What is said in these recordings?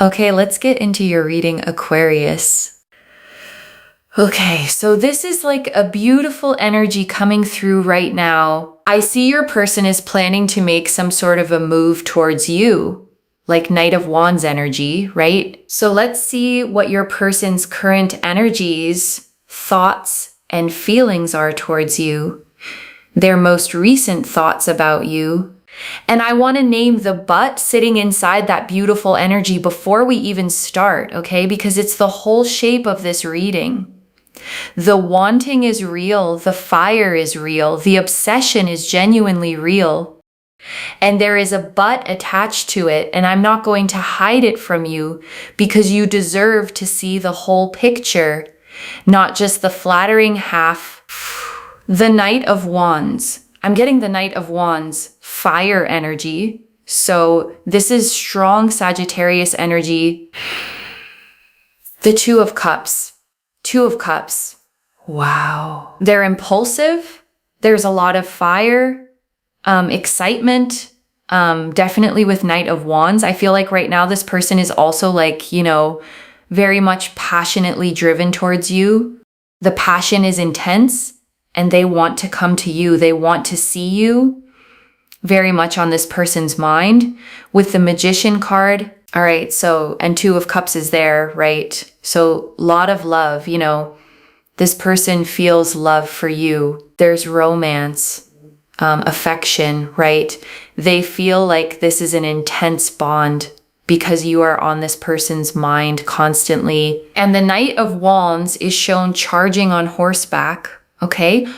Okay, let's get into your reading, Aquarius. Okay, so this is like a beautiful energy coming through right now. I see your person is planning to make some sort of a move towards you, like Knight of Wands energy, right? So let's see what your person's current energies, thoughts, and feelings are towards you, their most recent thoughts about you. And I want to name the but sitting inside that beautiful energy before we even start, okay? Because it's the whole shape of this reading. The wanting is real, the fire is real, the obsession is genuinely real. And there is a but attached to it, and I'm not going to hide it from you because you deserve to see the whole picture, not just the flattering half. The Knight of Wands. I'm getting the Knight of Wands, fire energy. So this is strong Sagittarius energy. The Two of Cups. Two of Cups. Wow. They're impulsive. There's a lot of fire, excitement, definitely with Knight of Wands. I feel like right now this person is also like, very much passionately driven towards you. The passion is intense and they want to come to you. They want to see you very much on this person's mind. With the Magician card, all right, so, and Two of Cups is there, right? So, lot of love, this person feels love for you. There's romance, affection, right? They feel like this is an intense bond because you are on this person's mind constantly. And the Knight of Wands is shown charging on horseback, okay?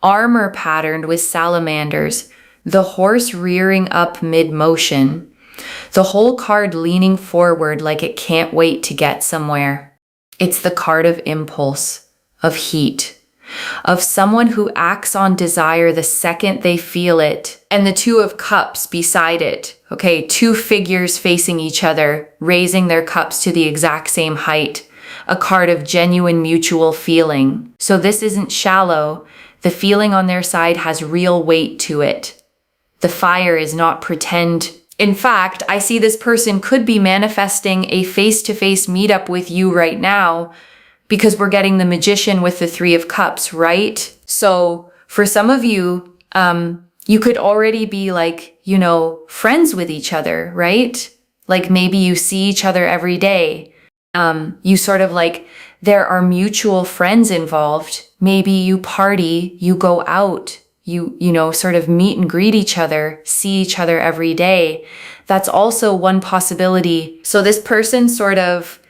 Armor patterned with salamanders, the horse rearing up mid-motion. The whole card leaning forward like it can't wait to get somewhere. It's the card of impulse, of heat, of someone who acts on desire the second they feel it. And the Two of Cups beside it. Okay, two figures facing each other, raising their cups to the exact same height. A card of genuine mutual feeling. So this isn't shallow. The feeling on their side has real weight to it. The fire is not pretend. In fact, I see this person could be manifesting a face-to-face meetup with you right now because we're getting the Magician with the Three of Cups, right? So for some of you, you could already be like, friends with each other, right? Like maybe you see each other every day. You sort of like, there are mutual friends involved. Maybe you party, you go out, you sort of meet and greet each other, see each other every day. That's also one possibility. So this person sort of,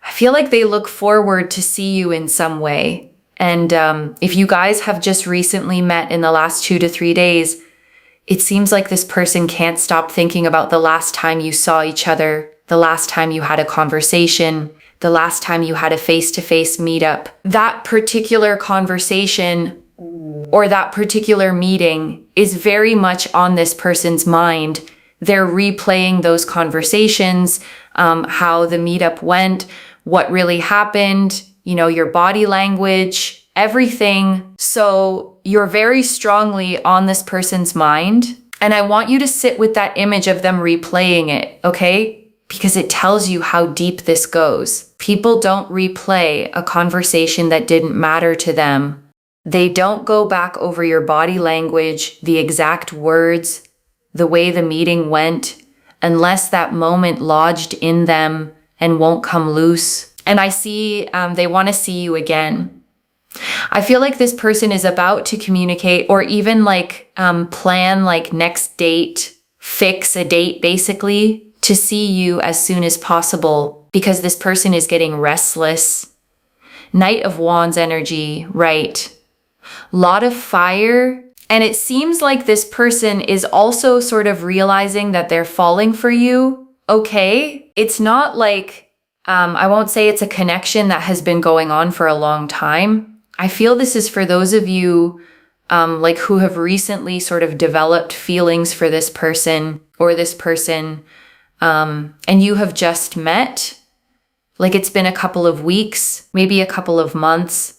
I feel like they look forward to see you in some way. And if you guys have just recently met in the last 2 to 3 days, it seems like this person can't stop thinking about the last time you saw each other, the last time you had a conversation, the last time you had a face-to-face meetup. That particular conversation or that particular meeting is very much on this person's mind. They're replaying those conversations, how the meetup went, what really happened, your body language, everything. So you're very strongly on this person's mind. And I want you to sit with that image of them replaying it, okay? Because it tells you how deep this goes. People don't replay a conversation that didn't matter to them. They don't go back over your body language, the exact words, the way the meeting went, unless that moment lodged in them and won't come loose. And I see they want to see you again. I feel like this person is about to communicate or even plan next date, fix a date basically to see you as soon as possible because this person is getting restless. Knight of Wands energy, right? Lot of fire. And it seems like this person is also sort of realizing that they're falling for you. Okay. It's not like, I won't say it's a connection that has been going on for a long time. I feel this is for those of you who have recently sort of developed feelings for this person or this person, and you have just met. Like it's been a couple of weeks, maybe a couple of months.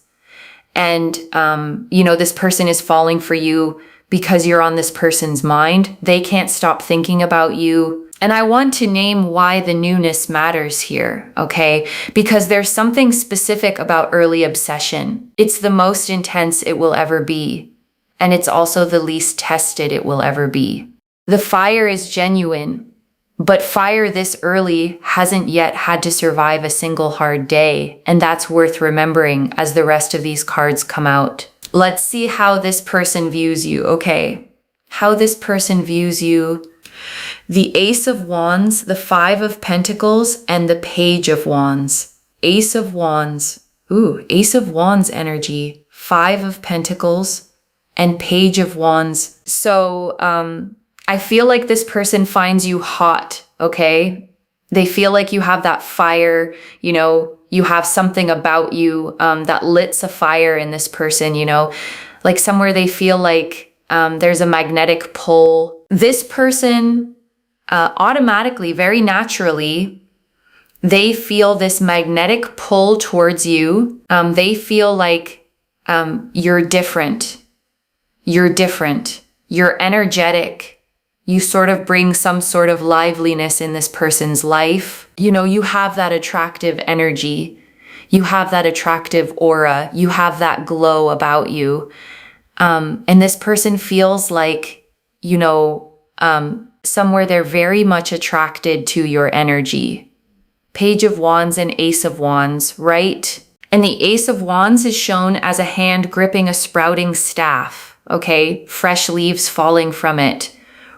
And, this person is falling for you because you're on this person's mind. They can't stop thinking about you. And I want to name why the newness matters here, okay? Because there's something specific about early obsession. It's the most intense it will ever be. And it's also the least tested it will ever be. The fire is genuine, but fire this early hasn't yet had to survive a single hard day. And that's worth remembering as the rest of these cards come out. Let's see how this person views you, okay? How this person views you. The Ace of Wands, the Five of Pentacles, and the Page of Wands. Ace of Wands. Ooh, Ace of Wands energy. Five of Pentacles and Page of Wands. So, I feel like this person finds you hot, okay? They feel like you have that fire, you know, you have something about you that lits a fire in this person, you know, like somewhere they feel like there's a magnetic pull. This person automatically, very naturally, they feel this magnetic pull towards you. They feel like you're different. You're different. You're energetic. You sort of bring some sort of liveliness in this person's life. You know, you have that attractive energy. You have that attractive aura. You have that glow about you. And this person feels like, you know, somewhere they're very much attracted to your energy. Page of Wands and Ace of Wands, right? And the Ace of Wands is shown as a hand gripping a sprouting staff, okay? Fresh leaves falling from it.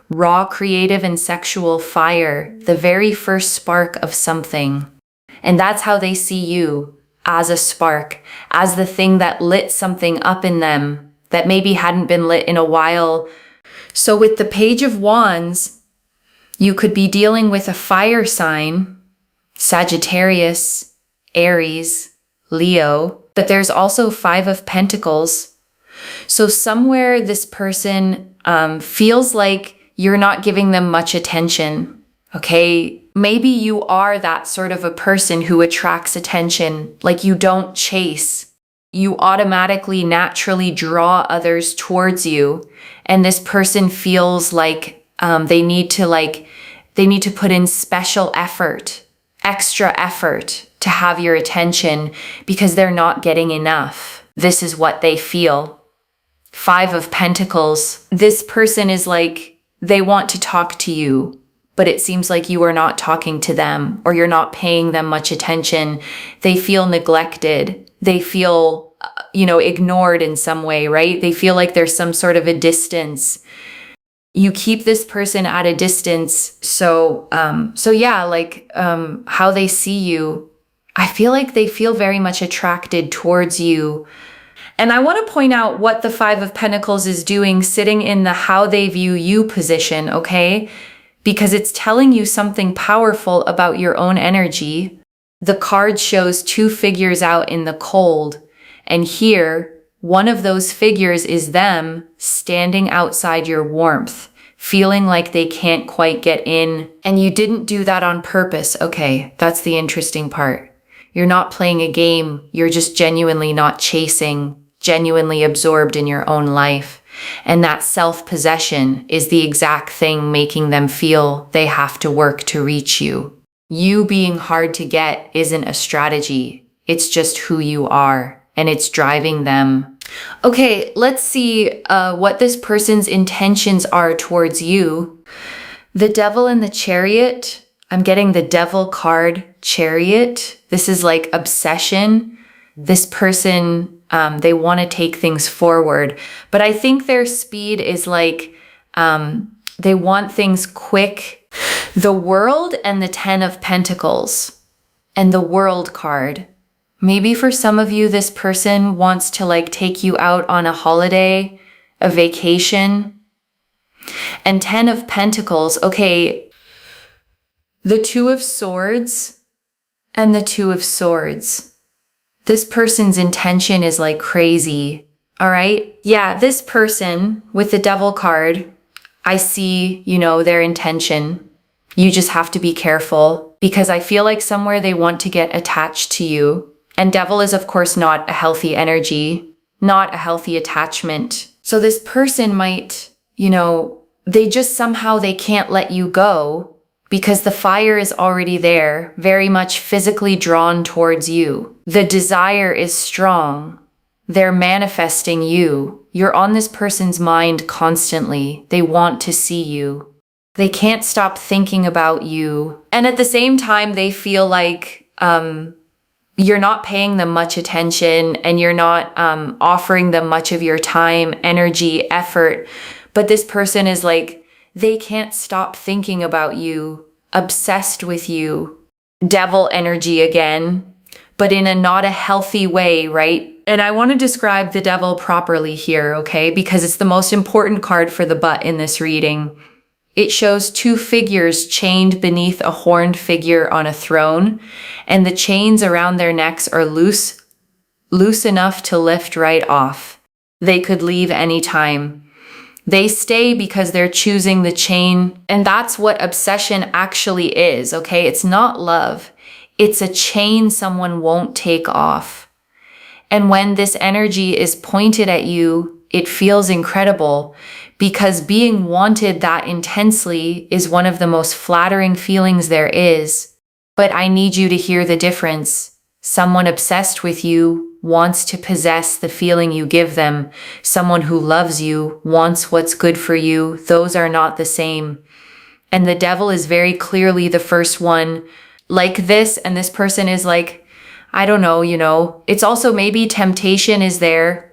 Raw, creative, and sexual fire, the very first spark of something. And that's how they see you, as a spark, as the thing that lit something up in them that maybe hadn't been lit in a while. So with the Page of Wands, you could be dealing with a fire sign, Sagittarius, Aries, Leo, but there's also Five of Pentacles. So somewhere this person feels like you're not giving them much attention, okay? Maybe you are that sort of a person who attracts attention, like you don't chase. You automatically, naturally draw others towards you. And this person feels like they need to put in special effort, extra effort to have your attention because they're not getting enough. This is what they feel. Five of Pentacles. This person is like, they want to talk to you, but it seems like you are not talking to them or you're not paying them much attention. They feel neglected. They feel, ignored in some way, right? They feel like there's some sort of a distance. You keep this person at a distance. So how they see you, I feel like they feel very much attracted towards you. And I want to point out what the Five of Pentacles is doing sitting in the how they view you position, okay? Because it's telling you something powerful about your own energy. The card shows two figures out in the cold. And here, one of those figures is them standing outside your warmth, feeling like they can't quite get in. And you didn't do that on purpose. Okay, that's the interesting part. You're not playing a game. You're just genuinely not chasing, genuinely absorbed in your own life. And that self-possession is the exact thing making them feel they have to work to reach you. You being hard to get isn't a strategy. It's just who you are, and it's driving them. Okay, let's see what this person's intentions are towards you. The Devil and the Chariot. I'm getting the Devil card, Chariot. This is like obsession. This person, they want to take things forward, but I think their speed is like, they want things quick. The World and the Ten of Pentacles and the World card. Maybe for some of you, this person wants to take you out on a holiday, a vacation. And Ten of Pentacles, okay. The Two of Swords and the Two of Swords. This person's intention is crazy, all right? Yeah, this person with the Devil card, I see, their intention. You just have to be careful because I feel like somewhere they want to get attached to you. And Devil is, of course, not a healthy energy, not a healthy attachment. So this person might, they just somehow they can't let you go because the fire is already there, very much physically drawn towards you. The desire is strong. They're manifesting you. You're on this person's mind constantly. They want to see you. They can't stop thinking about you. And at the same time, they feel like you're not paying them much attention and you're not offering them much of your time, energy, effort. But this person is like, they can't stop thinking about you, obsessed with you. Devil energy again, but in a not a healthy way, right? And I want to describe the devil properly here, okay? Because it's the most important card for the butt in this reading. It shows two figures chained beneath a horned figure on a throne, and the chains around their necks are loose enough to lift right off. They could leave anytime. They stay because they're choosing the chain, and that's what obsession actually is, okay? It's not love. It's a chain someone won't take off. And when this energy is pointed at you, it feels incredible because being wanted that intensely is one of the most flattering feelings there is. But I need you to hear the difference. Someone obsessed with you wants to possess the feeling you give them. Someone who loves you wants what's good for you. Those are not the same. And the devil is very clearly the first one like this, and this person is like, I don't know, it's also maybe temptation is there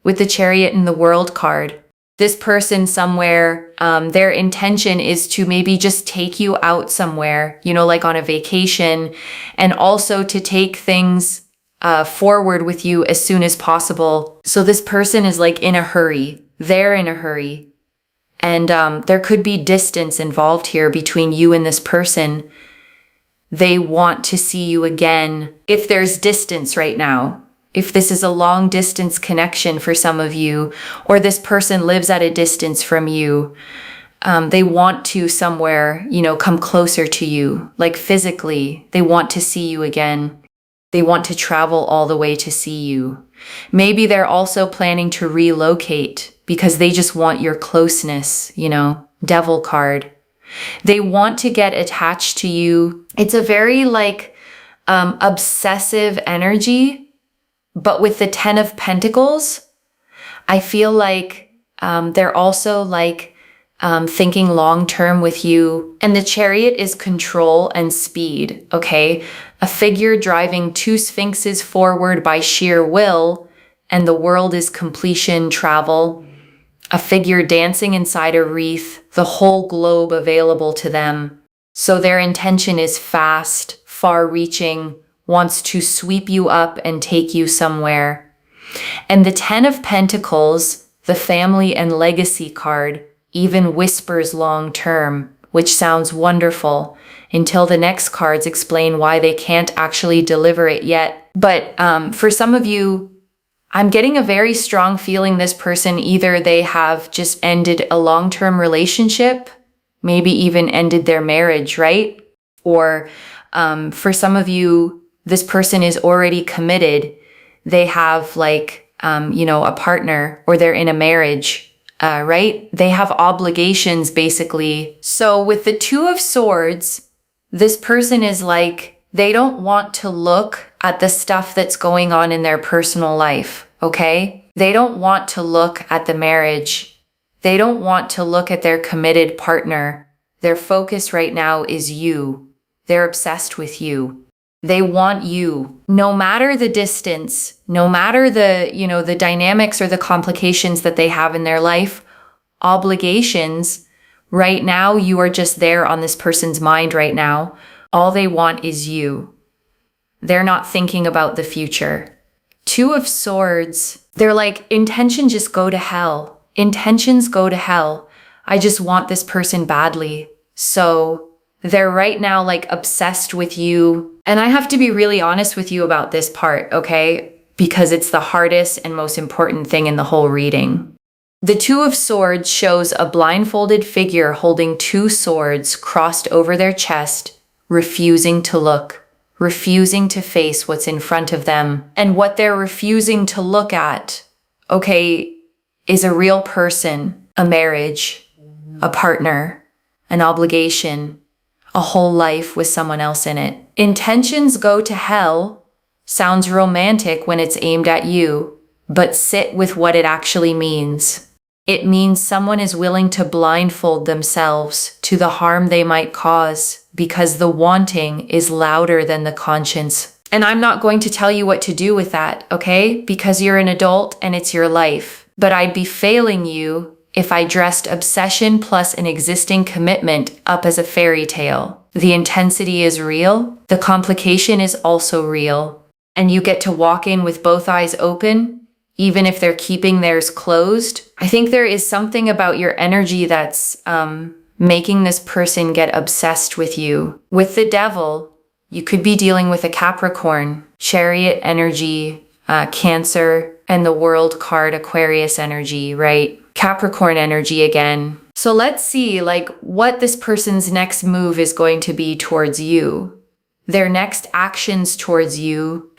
with the Chariot and the World card. This person somewhere, their intention is to maybe just take you out somewhere, like on a vacation, and also to take things forward with you as soon as possible. So this person is like in a hurry. They're in a hurry. And there could be distance involved here between you and this person. They want to see you again. If there's distance right now, if this is a long distance connection for some of you, or this person lives at a distance from you, they want to somewhere, come closer to you, like physically. They want to see you again. They want to travel all the way to see you. Maybe they're also planning to relocate because they just want your closeness, Devil card. They want to get attached to you. It's a very obsessive energy. But with the 10 of Pentacles, I feel like they're also thinking long-term with you. And the Chariot is control and speed, okay? A figure driving two sphinxes forward by sheer will, and the world is completion, travel. A figure dancing inside a wreath, the whole globe available to them. So their intention is fast, far-reaching, wants to sweep you up and take you somewhere. And the 10 of Pentacles, the family and legacy card, even whispers long-term, which sounds wonderful, until the next cards explain why they can't actually deliver it yet. But for some of you, I'm getting a very strong feeling this person, either they have just ended a long-term relationship, maybe even ended their marriage, right? Or for some of you, this person is already committed. They have a partner, or they're in a marriage, right? They have obligations basically. So with the Two of Swords, this person is they don't want to look at the stuff that's going on in their personal life, okay? They don't want to look at the marriage. They don't want to look at their committed partner. Their focus right now is you. They're obsessed with you. They want you, no matter the distance, no matter the dynamics or the complications that they have in their life, obligations. Right now, you are just there on this person's mind right now. All they want is you. They're not thinking about the future. Two of Swords, they're like, intentions just go to hell. Intentions go to hell. I just want this person badly. So they're right now obsessed with you. And I have to be really honest with you about this part, okay? Because it's the hardest and most important thing in the whole reading. The Two of Swords shows a blindfolded figure holding two swords crossed over their chest, refusing to look, refusing to face what's in front of them. And what they're refusing to look at, okay, is a real person, a marriage, a partner, an obligation, a whole life with someone else in it. Intentions go to hell sounds romantic when it's aimed at you, but sit with what it actually means. It means someone is willing to blindfold themselves to the harm they might cause because the wanting is louder than the conscience. And I'm not going to tell you what to do with that, okay? Because you're an adult and it's your life. But I'd be failing you if I dressed obsession plus an existing commitment up as a fairy tale. The intensity is real. The complication is also real. And you get to walk in with both eyes open, even if they're keeping theirs closed. I think there is something about your energy that's making this person get obsessed with you. With the devil, you could be dealing with a Capricorn, Chariot energy, Cancer, and the World card, Aquarius energy, right? Capricorn energy again. So let's see what this person's next move is going to be towards you. Their next actions towards you.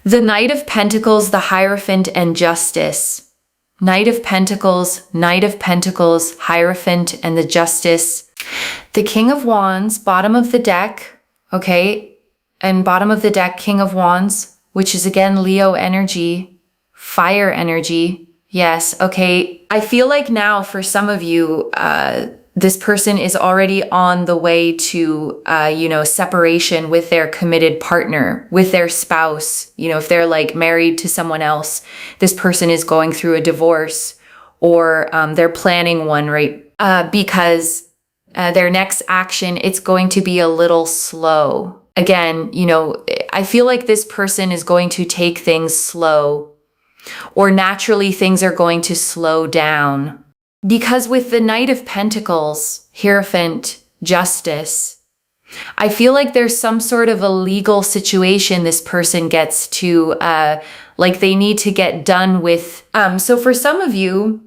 The Knight of Pentacles, the Hierophant, and Justice. Knight of Pentacles, Hierophant, and the Justice. The King of Wands, bottom of the deck, okay? And bottom of the deck, King of Wands, which is again Leo energy, fire energy. Yes, okay. I feel like now for some of you, this person is already on the way to, separation with their committed partner, with their spouse. If they're married to someone else, this person is going through a divorce or they're planning one, right? Because their next action, it's going to be a little slow. Again, I feel like this person is going to take things slow, or naturally things are going to slow down. Because with the Knight of Pentacles, Hierophant, Justice, I feel like there's some sort of a legal situation this person gets to, they need to get done with. So for some of you,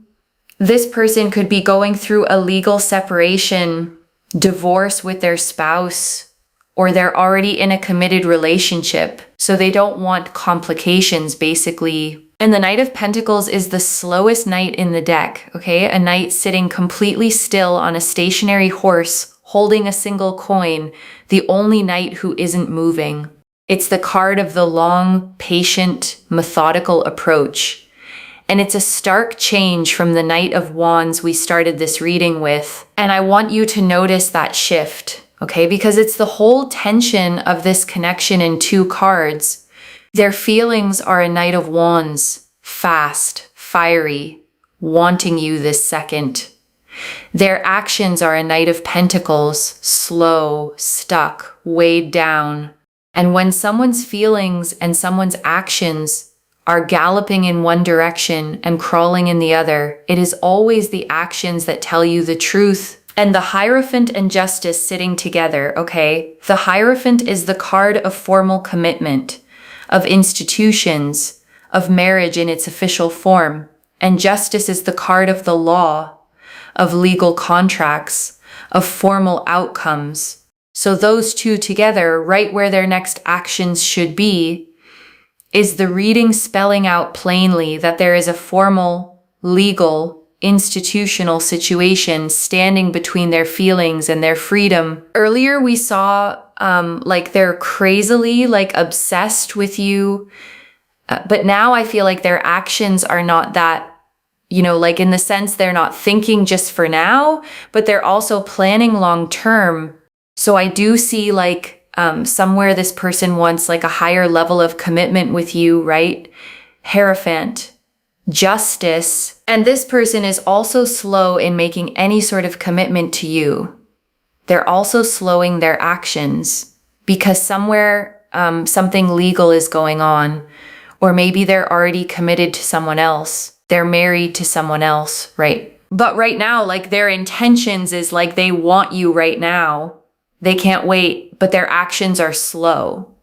this person could be going through a legal separation, divorce with their spouse, or they're already in a committed relationship. So they don't want complications, basically. And the Knight of Pentacles is the slowest knight in the deck, okay? A knight sitting completely still on a stationary horse, holding a single coin, the only knight who isn't moving. It's the card of the long, patient, methodical approach. And it's a stark change from the Knight of Wands we started this reading with. And I want you to notice that shift, okay? Because it's the whole tension of this connection in two cards. Their feelings are a Knight of Wands, fast, fiery, wanting you this second. Their actions are a Knight of Pentacles, slow, stuck, weighed down. And when someone's feelings and someone's actions are galloping in one direction and crawling in the other, it is always the actions that tell you the truth. And the Hierophant and Justice sitting together, okay? The Hierophant is the card of formal commitment, of institutions, of marriage in its official form. And Justice is the card of the law, of legal contracts, of formal outcomes. So those two together, right where their next actions should be, is the reading spelling out plainly that there is a formal, legal, institutional situation standing between their feelings and their freedom. Earlier we saw they're crazily obsessed with you, but now I feel like their actions are not that, in the sense they're not thinking just for now, but they're also planning long term. So I do see somewhere this person wants a higher level of commitment with you, right? Hierophant, Justice, and this person is also slow in making any sort of commitment to you. They're also slowing their actions because somewhere something legal is going on, or maybe they're already committed to someone else. They're married to someone else, right? But right now, their intentions is they want you right now. They can't wait, but their actions are slow,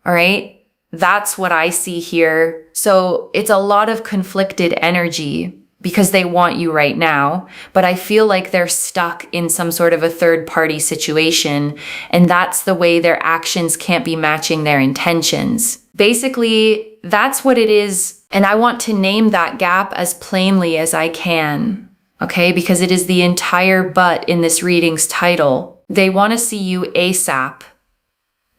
all right? That's what I see here. So it's a lot of conflicted energy because they want you right now, but I feel like they're stuck in some sort of a third party situation, and that's the way their actions can't be matching their intentions. Basically, that's what it is, and I want to name that gap as plainly as I can, okay? Because it is the entire but in this reading's title. They want to see you ASAP.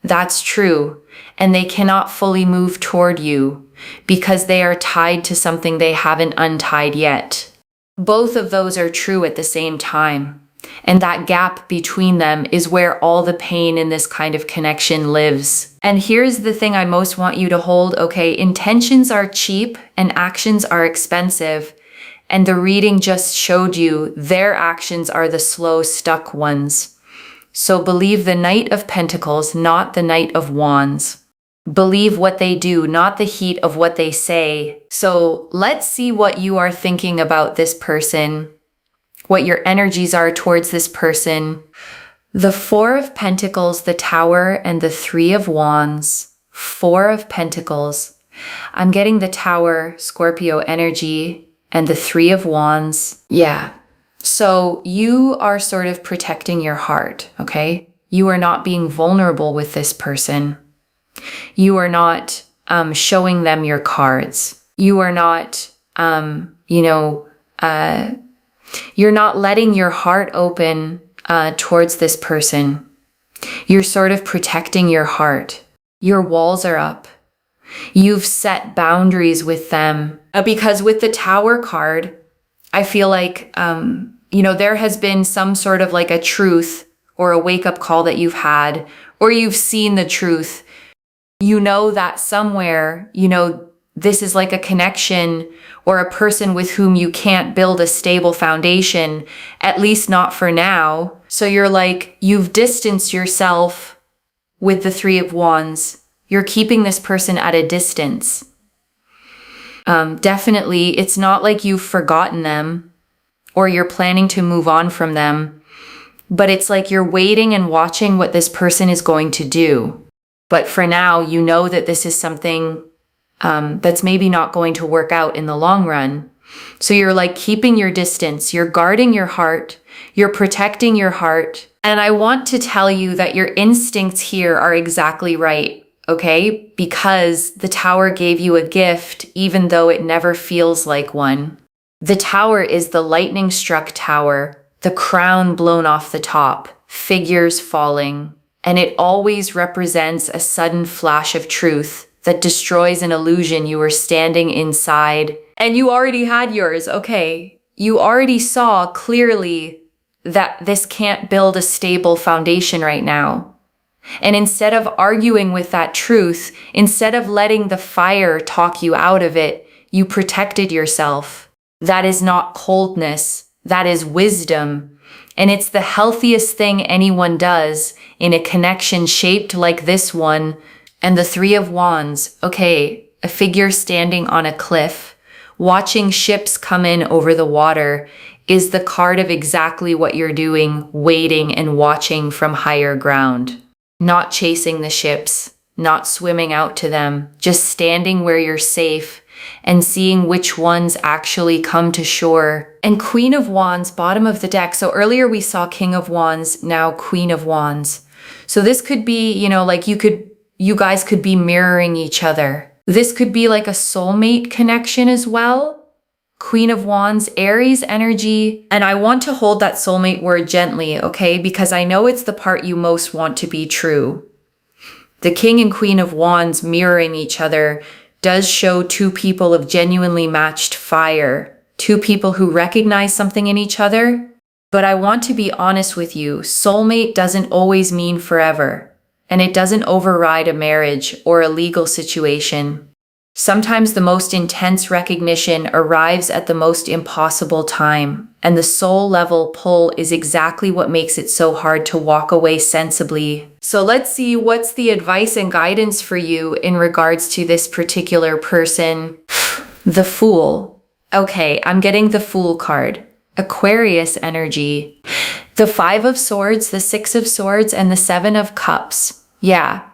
That's true. And they cannot fully move toward you because they are tied to something they haven't untied yet. Both of those are true at the same time. And that gap between them is where all the pain in this kind of connection lives. And here's the thing I most want you to hold, okay? Intentions are cheap and actions are expensive. And the reading just showed you their actions are the slow, stuck ones. So believe the Knight of Pentacles, not the Knight of Wands. Believe what they do, not the heat of what they say. So let's see what you are thinking about this person, what your energies are towards this person. The Four of Pentacles, the Tower, and the Three of Wands. Four of Pentacles. I'm getting the Tower, Scorpio energy, and the Three of Wands. Yeah. So you are sort of protecting your heart, okay? You are not being vulnerable with this person. You are not showing them your cards. You are not, you're not letting your heart open towards this person. You're sort of protecting your heart. Your walls are up. You've set boundaries with them. Because with the Tower card, I feel like, there has been some sort of like a truth or a wake-up call that you've had, or you've seen the truth. You know that somewhere, this is like a connection or a person with whom you can't build a stable foundation, at least not for now. So you're like, you've distanced yourself with the Three of Wands. You're keeping this person at a distance. Definitely, it's not like you've forgotten them or you're planning to move on from them, but it's like you're waiting and watching what this person is going to do. But for now, you know that this is something that's maybe not going to work out in the long run. So you're like keeping your distance, you're guarding your heart, you're protecting your heart. And I want to tell you that your instincts here are exactly right, okay? Because the Tower gave you a gift, even though it never feels like one. The Tower is the lightning-struck tower, the crown blown off the top, figures falling. And it always represents a sudden flash of truth that destroys an illusion you were standing inside. And you already had yours, okay? You already saw clearly that this can't build a stable foundation right now. And instead of arguing with that truth, instead of letting the fire talk you out of it, you protected yourself. That is not coldness, that is wisdom. And it's the healthiest thing anyone does in a connection shaped like this one. And the Three of Wands, okay, a figure standing on a cliff, watching ships come in over the water, is the card of exactly what you're doing, waiting and watching from higher ground. Not chasing the ships, not swimming out to them, just standing where you're safe and seeing which ones actually come to shore. And Queen of Wands, bottom of the deck. So earlier we saw King of Wands, now Queen of Wands. So this could be, you guys could be mirroring each other. This could be like a soulmate connection as well. Queen of Wands, Aries energy. And I want to hold that soulmate word gently, okay? Because I know it's the part you most want to be true. The King and Queen of Wands mirroring each other does show two people of genuinely matched fire, two people who recognize something in each other. But I want to be honest with you, soulmate doesn't always mean forever, and it doesn't override a marriage or a legal situation. Sometimes the most intense recognition arrives at the most impossible time, and the soul level pull is exactly what makes it so hard to walk away sensibly. So let's see what's the advice and guidance for you in regards to this particular person. The Fool. Okay, I'm getting the Fool card. Aquarius energy. The Five of Swords, the Six of Swords, and the Seven of Cups. Yeah.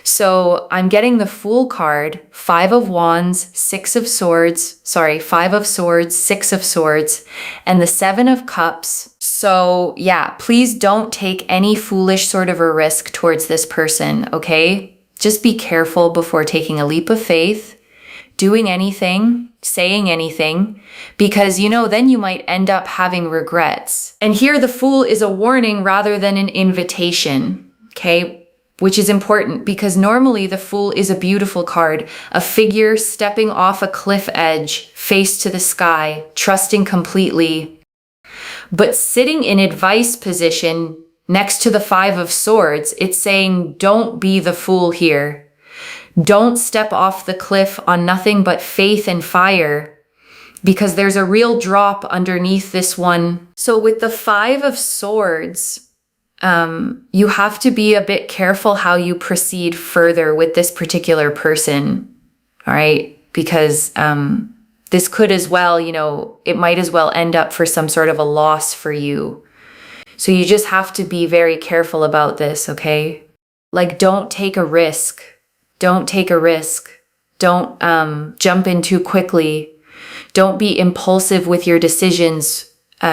So I'm getting the Fool card, Five of Wands, Six of Swords, Five of Swords, Six of Swords, and the Seven of Cups. So yeah, please don't take any foolish sort of a risk towards this person, okay? Just be careful before taking a leap of faith. doing anything, saying anything, because, then you might end up having regrets. And here the Fool is a warning rather than an invitation, okay? Which is important because normally the Fool is a beautiful card, a figure stepping off a cliff edge, face to the sky, trusting completely. But sitting in advice position next to the Five of Swords, it's saying, don't be the fool here. Don't step off the cliff on nothing but faith and fire, because there's a real drop underneath this one. So with the Five of Swords, you have to be a bit careful how you proceed further with this particular person, all right? Because this could as well, it might as well end up for some sort of a loss for you. So you just have to be very careful about this, okay? Like, don't take a risk. Don't take a risk. Don't jump in too quickly. Don't be impulsive with your decisions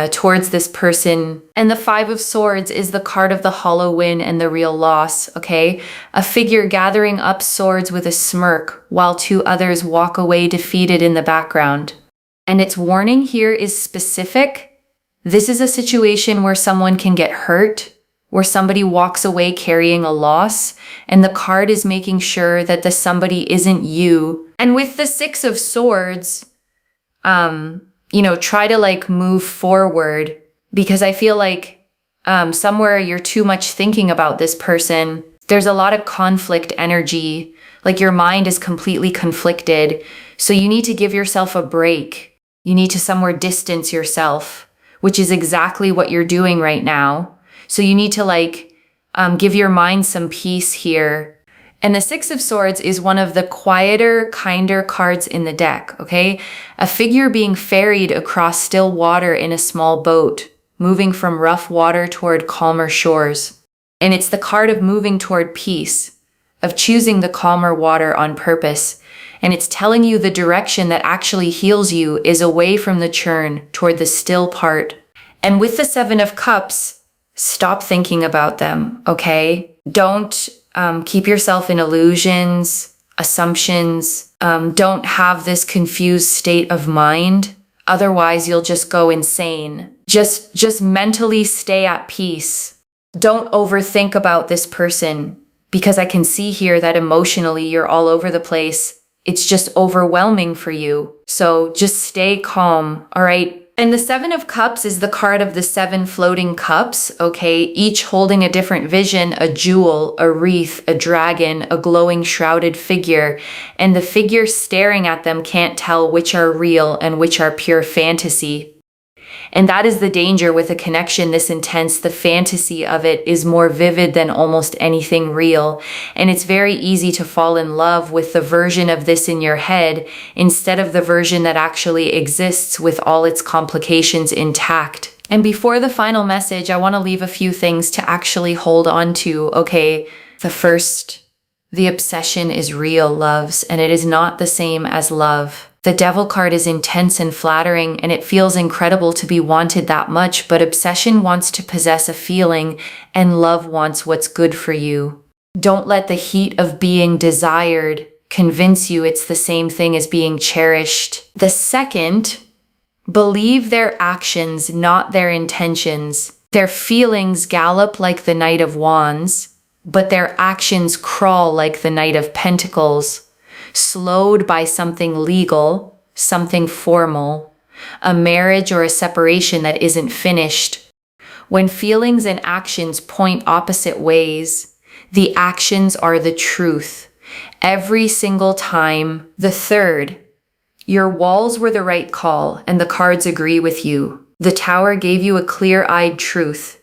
towards this person. And the Five of Swords is the card of the hollow win and the real loss, okay? A figure gathering up swords with a smirk while two others walk away defeated in the background. And its warning here is specific. This is a situation where someone can get hurt, where somebody walks away carrying a loss, and the card is making sure that the somebody isn't you. And with the Six of Swords, try to move forward, because I feel like somewhere you're too much thinking about this person. There's a lot of conflict energy, like your mind is completely conflicted. So you need to give yourself a break. You need to somewhere distance yourself, which is exactly what you're doing right now. So you need to give your mind some peace here. And the Six of Swords is one of the quieter, kinder cards in the deck, okay? A figure being ferried across still water in a small boat, moving from rough water toward calmer shores. And it's the card of moving toward peace, of choosing the calmer water on purpose. And it's telling you the direction that actually heals you is away from the churn toward the still part. And with the Seven of Cups, stop thinking about them, okay? Don't keep yourself in illusions, assumptions. Don't have this confused state of mind. Otherwise, you'll just go insane. Just mentally stay at peace. Don't overthink about this person, because I can see here that emotionally you're all over the place. It's just overwhelming for you. So just stay calm, all right? And the Seven of Cups is the card of the seven floating cups, okay? Each holding a different vision, a jewel, a wreath, a dragon, a glowing shrouded figure. And the figure staring at them can't tell which are real and which are pure fantasy. And that is the danger with a connection this intense. The fantasy of it is more vivid than almost anything real. And it's very easy to fall in love with the version of this in your head instead of the version that actually exists with all its complications intact. And before the final message, I want to leave a few things to actually hold on to. Okay, the first, the obsession is real, loves, and it is not the same as love. The Devil card is intense and flattering, and it feels incredible to be wanted that much, but obsession wants to possess a feeling, and love wants what's good for you. Don't let the heat of being desired convince you it's the same thing as being cherished. The second, believe their actions, not their intentions. Their feelings gallop like the Knight of Wands, but their actions crawl like the Knight of Pentacles. Slowed by something legal, something formal, a marriage or a separation that isn't finished. When feelings and actions point opposite ways, the actions are the truth. Every single time. The third, your walls were the right call and the cards agree with you. The Tower gave you a clear-eyed truth,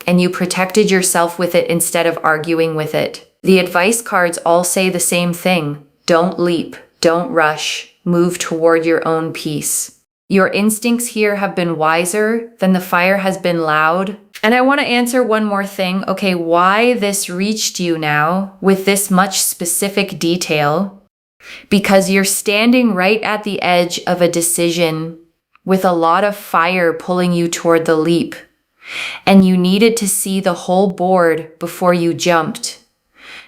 and you protected yourself with it instead of arguing with it. The advice cards all say the same thing. Don't leap, don't rush, move toward your own peace. Your instincts here have been wiser than the fire has been loud. And I want to answer one more thing. Okay, why this reached you now with this much specific detail? Because you're standing right at the edge of a decision with a lot of fire pulling you toward the leap. And you needed to see the whole board before you jumped.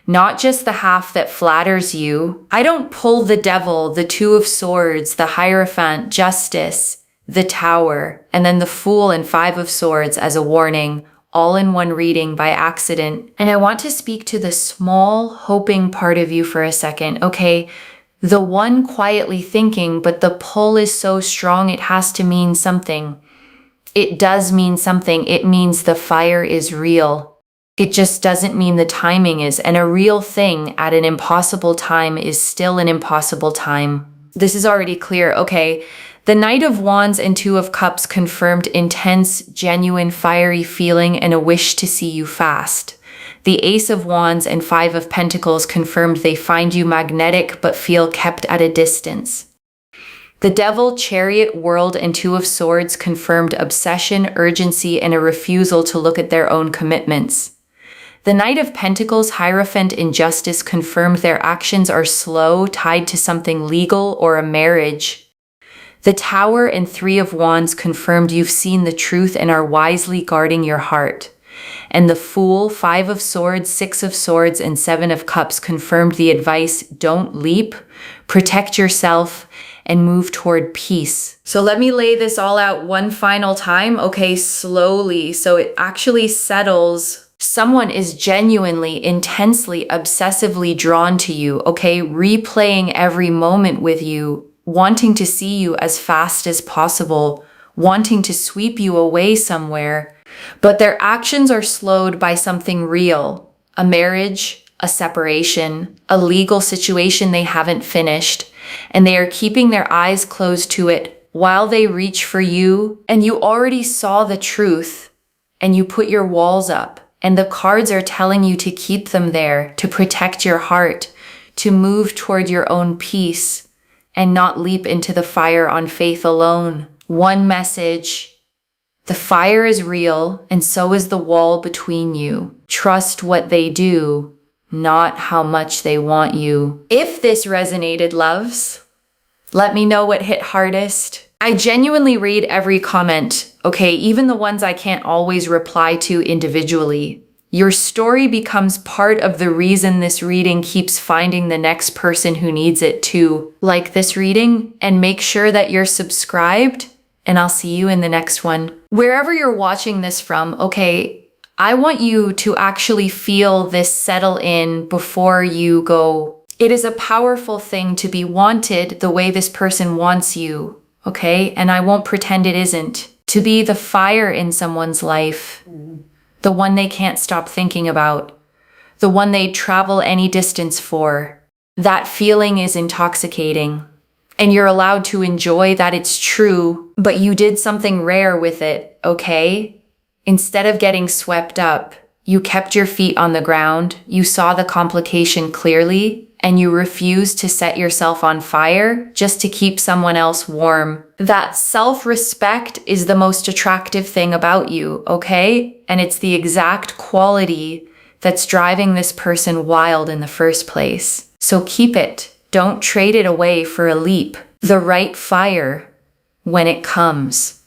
not just the half that flatters you. I don't pull the Devil, the Two of Swords, the Hierophant, Justice, the Tower, and then the Fool and Five of Swords as a warning, all in one reading by accident. And I want to speak to the small, hoping part of you for a second, okay? The one quietly thinking, but the pull is so strong it has to mean something. It does mean something. It means the fire is real. It just doesn't mean the timing is. And a real thing at an impossible time is still an impossible time. This is already clear. Okay. The Knight of Wands and Two of Cups confirmed intense, genuine, fiery feeling and a wish to see you fast. The Ace of Wands and Five of Pentacles confirmed they find you magnetic but feel kept at a distance. The Devil, Chariot, World, and Two of Swords confirmed obsession, urgency, and a refusal to look at their own commitments. The Knight of Pentacles, Hierophant, and Justice confirmed their actions are slow, tied to something legal or a marriage. The Tower and Three of Wands confirmed you've seen the truth and are wisely guarding your heart. And the Fool, Five of Swords, Six of Swords, and Seven of Cups confirmed the advice, don't leap, protect yourself, and move toward peace. So let me lay this all out one final time, okay, slowly, so it actually settles. Someone is genuinely, intensely, obsessively drawn to you, okay, replaying every moment with you, wanting to see you as fast as possible, wanting to sweep you away somewhere. But their actions are slowed by something real, a marriage, a separation, a legal situation they haven't finished, and they are keeping their eyes closed to it while they reach for you, and you already saw the truth, and you put your walls up, and the cards are telling you to keep them there, to protect your heart, to move toward your own peace, and not leap into the fire on faith alone. One message: the fire is real, and so is the wall between you. Trust what they do, not how much they want you. If this resonated, loves, let me know what hit hardest. I genuinely read every comment, okay, even the ones I can't always reply to individually. Your story becomes part of the reason this reading keeps finding the next person who needs it too. Like this reading, and make sure that you're subscribed, and I'll see you in the next one. Wherever you're watching this from, okay, I want you to actually feel this settle in before you go. It is a powerful thing to be wanted the way this person wants you, okay? And I won't pretend it isn't. To be the fire in someone's life, the one they can't stop thinking about, the one they'd travel any distance for. That feeling is intoxicating. And you're allowed to enjoy that it's true, but you did something rare with it, okay? Instead of getting swept up, you kept your feet on the ground, you saw the complication clearly, and you refused to set yourself on fire just to keep someone else warm. That self-respect is the most attractive thing about you, okay? And it's the exact quality that's driving this person wild in the first place. So keep it. Don't trade it away for a leap. The right fire, when it comes,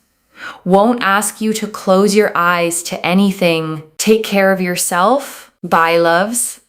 won't ask you to close your eyes to anything. Take care of yourself. Bye, loves.